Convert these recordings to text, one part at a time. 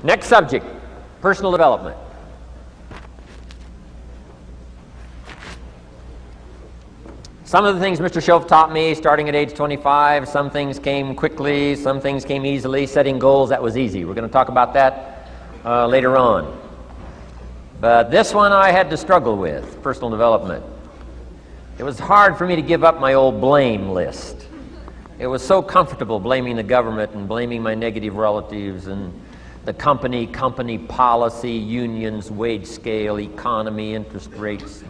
Next subject, personal development. Some of the things Mr. Shoaff taught me starting at age 25, some things came quickly, some things came easily. Setting goals, that was easy. We're going to talk about that later on. But this one I had to struggle with, personal development. It was hard for me to give up my old blame list. It was so comfortable blaming the government and blaming my negative relatives and the company policy, unions, wage scale, economy, interest rates,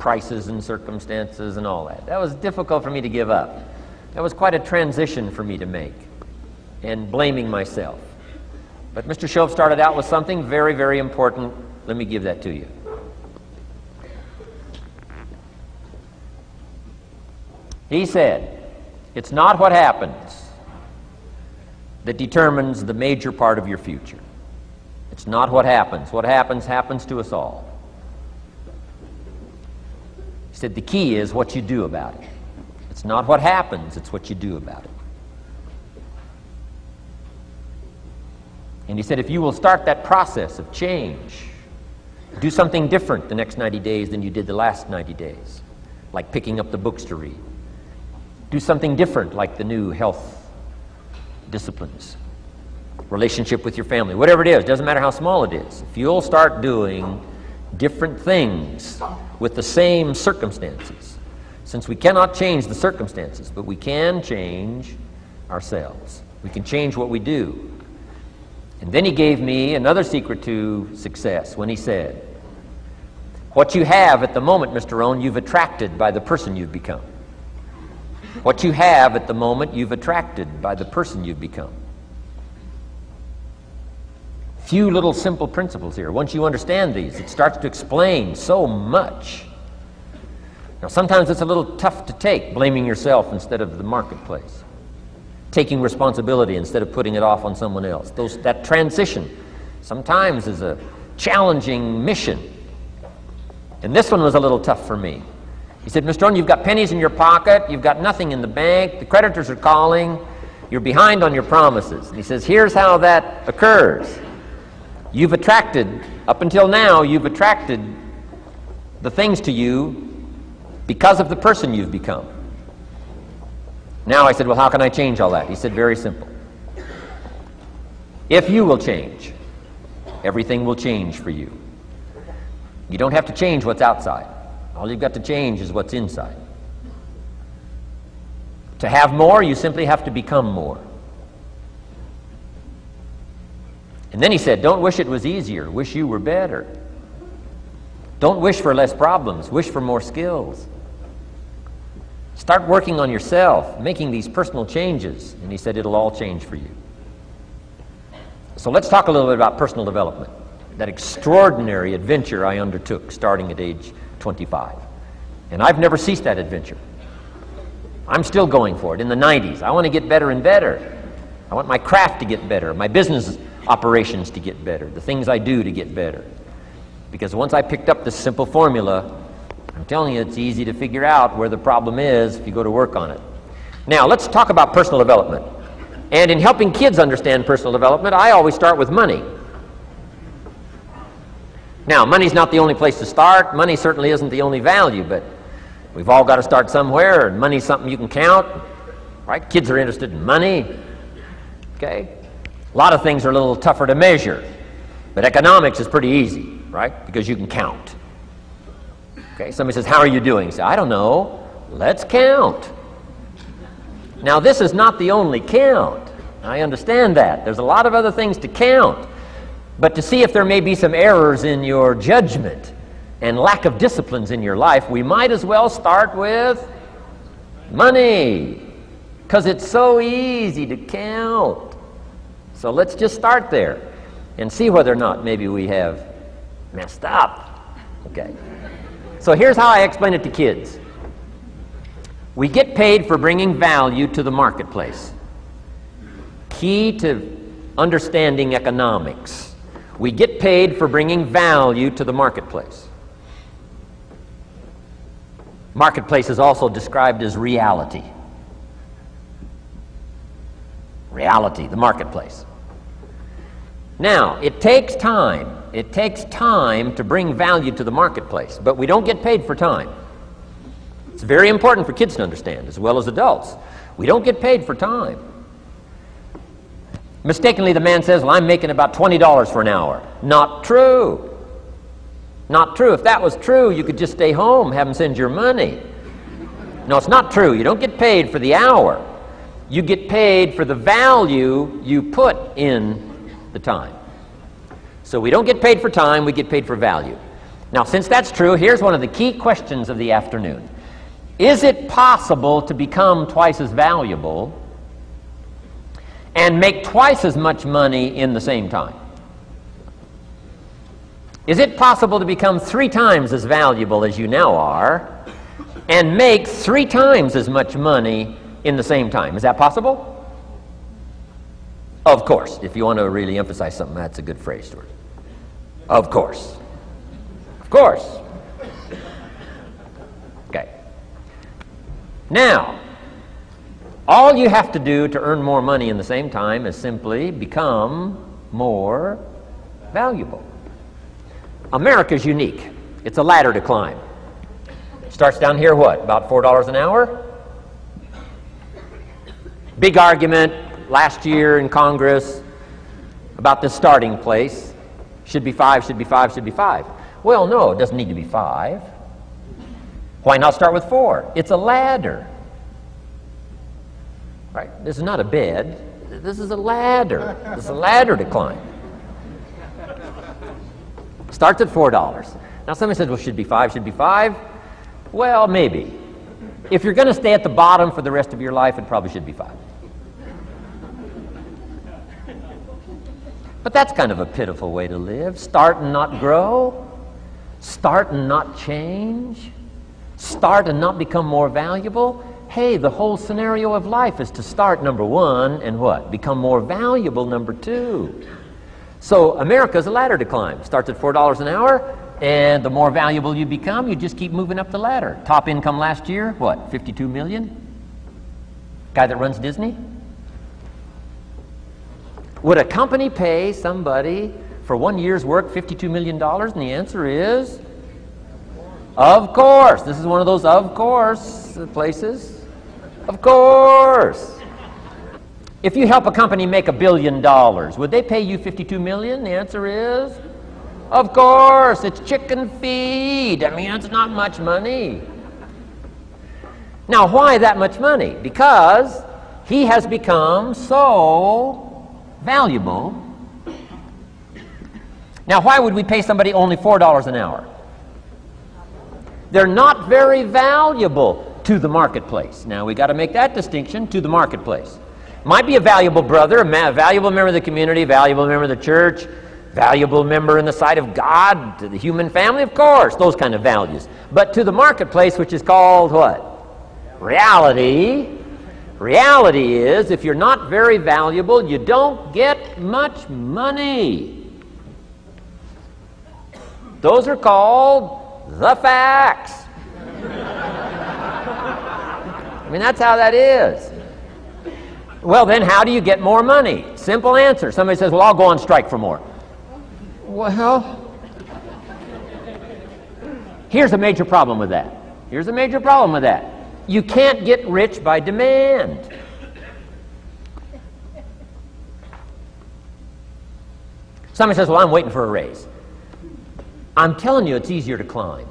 prices and circumstances and all that. That was difficult for me to give up. That was quite a transition for me to make, and blaming myself. But Mr. Shoaff started out with something very, very important. Let me give that to you. He said, it's not what happens that determines the major part of your future. It's not what happens. What happens, happens to us all. He said the key is what you do about it. It's not what happens, it's what you do about it. And he said if you will start that process of change, do something different the next 90 days than you did the last 90 days, like picking up the books to read. Do something different like the new health disciplines, relationship with your family, whatever it is, doesn't matter how small it is. If you'll start doing different things with the same circumstances, since we cannot change the circumstances, but we can change ourselves. We can change what we do. And then he gave me another secret to success when he said, what you have at the moment, Mr. Rohn, you've attracted by the person you've become. What you have at the moment, you've attracted by the person you've become. Few little simple principles here. Once you understand these, it starts to explain so much. Now, sometimes it's a little tough to take, blaming yourself instead of the marketplace, taking responsibility instead of putting it off on someone else. That transition sometimes is a challenging mission. And this one was a little tough for me. He said, Mr. Rohn, you've got pennies in your pocket, you've got nothing in the bank, the creditors are calling, you're behind on your promises. And he says, here's how that occurs. You've attracted, up until now, you've attracted the things to you because of the person you've become. Now I said, well, how can I change all that? He said, very simple. If you will change, everything will change for you. You don't have to change what's outside. All you've got to change is what's inside. To have more, you simply have to become more. And then he said, don't wish it was easier, wish you were better. Don't wish for less problems, wish for more skills. Start working on yourself, making these personal changes. And he said, it'll all change for you. So let's talk a little bit about personal development. That extraordinary adventure I undertook starting at age 25. And I've never ceased that adventure. I'm still going for it in the 90s. I want to get better and better. I want my craft to get better, my business operations to get better, the things I do to get better. Because once I picked up this simple formula, I'm telling you, it's easy to figure out where the problem is if you go to work on it. Now, let's talk about personal development. And in helping kids understand personal development, I always start with money. Now, money's not the only place to start. Money certainly isn't the only value, but we've all got to start somewhere, and money's something you can count, right? Kids are interested in money, okay? A lot of things are a little tougher to measure, but economics is pretty easy, right? Because you can count. Okay, somebody says, how are you doing? You say, I don't know. Let's count. Now, this is not the only count. I understand that. There's a lot of other things to count. But to see if there may be some errors in your judgment and lack of disciplines in your life, we might as well start with money, because it's so easy to count. So let's just start there and see whether or not maybe we have messed up. Okay. So here's how I explain it to kids. We get paid for bringing value to the marketplace. Key to understanding economics. We get paid for bringing value to the marketplace. Marketplace is also described as reality. Reality, the marketplace. Now, it takes time. It takes time to bring value to the marketplace, but we don't get paid for time. It's very important for kids to understand, as well as adults. We don't get paid for time. Mistakenly, the man says, well, I'm making about $20 for an hour. Not true. Not true. If that was true, you could just stay home, have them send your money. No, it's not true. You don't get paid for the hour. You get paid for the value you put in the time. So we don't get paid for time, we get paid for value. Now, since that's true, here's one of the key questions of the afternoon. Is it possible to become twice as valuable and make twice as much money in the same time? Is it possible to become 3 times as valuable as you now are and make 3 times as much money in the same time? Is that possible? Of course. If you want to really emphasize something, that's a good phrase, Stuart. Of course. Of course. Okay. Now, all you have to do to earn more money in the same time is simply become more valuable. America's unique. It's a ladder to climb. Starts down here, what, about $4 an hour? Big argument last year in Congress about the starting place. Should be 5, should be 5, should be 5. Well, no, it doesn't need to be 5. Why not start with 4? It's a ladder. Right? This is not a bed. This is a ladder. This is a ladder to climb. Starts at $4. Now somebody says, well, should be 5, should be 5. Well, maybe. If you're going to stay at the bottom for the rest of your life, it probably should be 5. But that's kind of a pitiful way to live. Start and not grow. Start and not change. Start and not become more valuable. Hey, the whole scenario of life is to start, number 1, and what? Become more valuable, number 2. So America's a ladder to climb. Starts at $4 an hour, and the more valuable you become, you just keep moving up the ladder. Top income last year, what, 52 million? Guy that runs Disney? Would a company pay somebody for 1 year's work $52 million? And the answer is, of course. This is one of those of course places. Of course. If you help a company make $1 billion, would they pay you $52 million? The answer is, of course. It's chicken feed. I mean, it's not much money. Now, why that much money? Because he has become so valuable. Now, why would we pay somebody only $4 an hour? They're not very valuable to the marketplace. Now, we got to make that distinction, to the marketplace. Might be a valuable brother, a valuable member of the community, valuable member of the church, valuable member in the sight of God, to the human family, of course, those kind of values. But to the marketplace, which is called what? Reality. Reality is, if you're not very valuable, you don't get much money. Those are called the facts. I mean, that's how that is. Well, then how do you get more money? Simple answer. Somebody says, well, I'll go on strike for more. Well, here's a major problem with that. Here's a major problem with that. You can't get rich by demand. Somebody says, well, I'm waiting for a raise. I'm telling you, it's easier to climb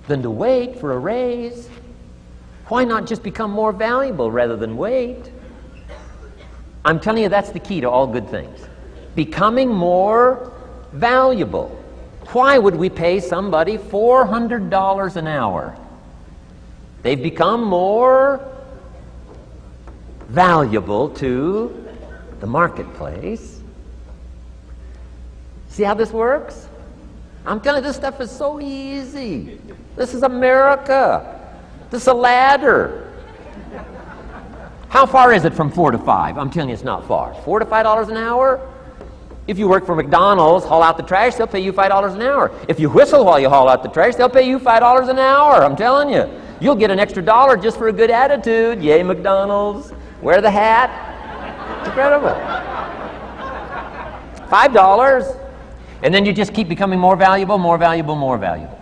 than to wait for a raise. Why not just become more valuable rather than wait? I'm telling you, that's the key to all good things. Becoming more valuable. Why would we pay somebody $400 an hour? They've become more valuable to the marketplace. See how this works? I'm telling you, this stuff is so easy. This is America. This is a ladder. How far is it from 4 to 5? I'm telling you, it's not far. $4 to $5 an hour? If you work for McDonald's, haul out the trash, they'll pay you $5 an hour. If you whistle while you haul out the trash, they'll pay you $5 an hour. I'm telling you. You'll get an extra $1 just for a good attitude. Yay, McDonald's. Wear the hat. It's incredible. $5. And then you just keep becoming more valuable, more valuable, more valuable.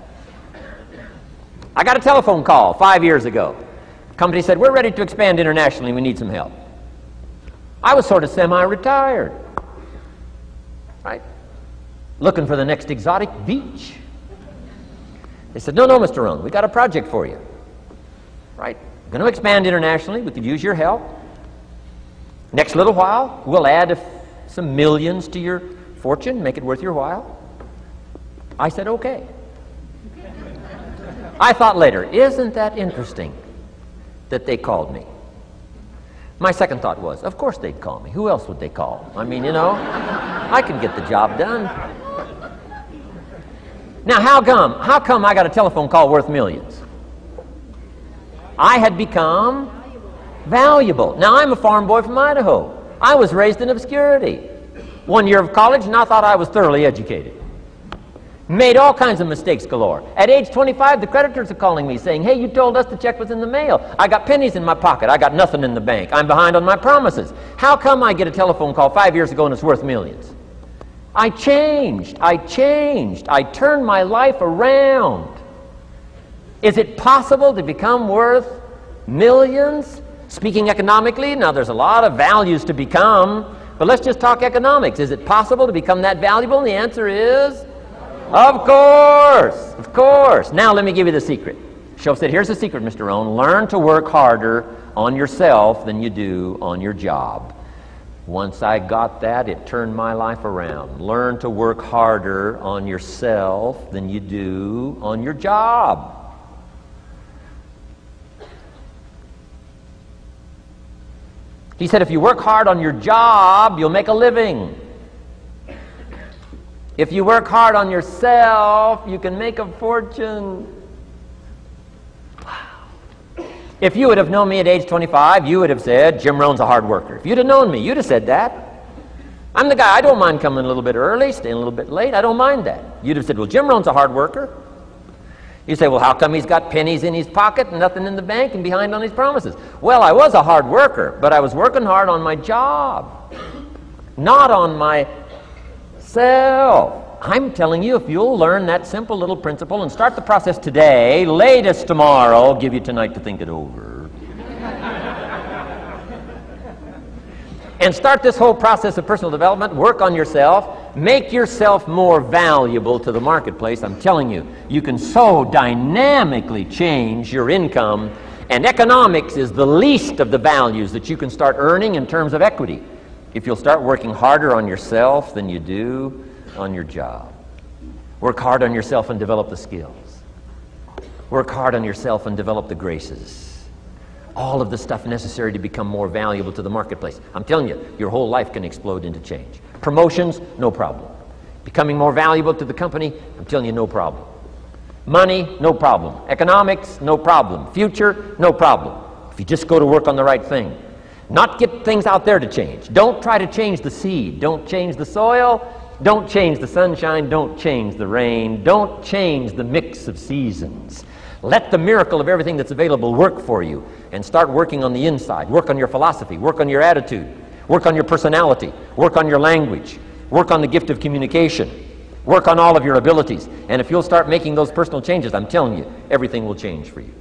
I got a telephone call 5 years ago. The company said, we're ready to expand internationally. We need some help. I was sort of semi-retired, right? Looking for the next exotic beach. They said, no, Mr. Rohn, we got a project for you. Right? We're going to expand internationally. We could use your help. Next little while, we'll add some millions to your fortune, make it worth your while. I said, okay. I thought later, isn't that interesting that they called me? My second thought was, of course they'd call me. Who else would they call? I mean, you know, I can get the job done. Now, how come I got a telephone call worth millions? I had become valuable. Now, I'm a farm boy from Idaho. I was raised in obscurity. 1 year of college, and I thought I was thoroughly educated. Made all kinds of mistakes galore. At age 25, the creditors are calling me saying, hey, you told us the check was in the mail. I got pennies in my pocket. I got nothing in the bank. I'm behind on my promises. How come I get a telephone call 5 years ago and it's worth millions? I changed. I turned my life around. Is it possible to become worth millions? Speaking economically, now there's a lot of values to become, but let's just talk economics. Is it possible to become that valuable? And the answer is, of course. Now let me give you the secret. Shoaff said, here's the secret, Mr. Rohn. Learn to work harder on yourself than you do on your job. Once I got that, it turned my life around. Learn to work harder on yourself than you do on your job. He said, if you work hard on your job, you'll make a living. If you work hard on yourself, you can make a fortune. Wow. If you would have known me at age 25, you would have said, Jim Rohn's a hard worker. If you'd have known me, you'd have said that. I'm the guy, I don't mind coming a little bit early, staying a little bit late. I don't mind that. You'd have said, well, Jim Rohn's a hard worker. You say, well, how come he's got pennies in his pocket and nothing in the bank and behind on his promises? Well, I was a hard worker, but I was working hard on my job, not on myself. I'm telling you, if you'll learn that simple little principle and start the process today, latest tomorrow, I'll give you tonight to think it over. And start this whole process of personal development, work on yourself, make yourself more valuable to the marketplace. I'm telling you, you can so dynamically change your income, and economics is the least of the values that you can start earning in terms of equity if you'll start working harder on yourself than you do on your job. Work hard on yourself and develop the skills. Work hard on yourself and develop the graces. All of the stuff necessary to become more valuable to the marketplace. I'm telling you, your whole life can explode into change. Promotions, no problem. Becoming more valuable to the company, I'm telling you, no problem. Money, no problem. Economics, no problem. Future, no problem. If you just go to work on the right thing. Not get things out there to change. Don't try to change the seed. Don't change the soil. Don't change the sunshine. Don't change the rain. Don't change the mix of seasons. Let the miracle of everything that's available work for you, and start working on the inside. Work on your philosophy. Work on your attitude. Work on your personality. Work on your language. Work on the gift of communication. Work on all of your abilities. And if you'll start making those personal changes, I'm telling you, everything will change for you.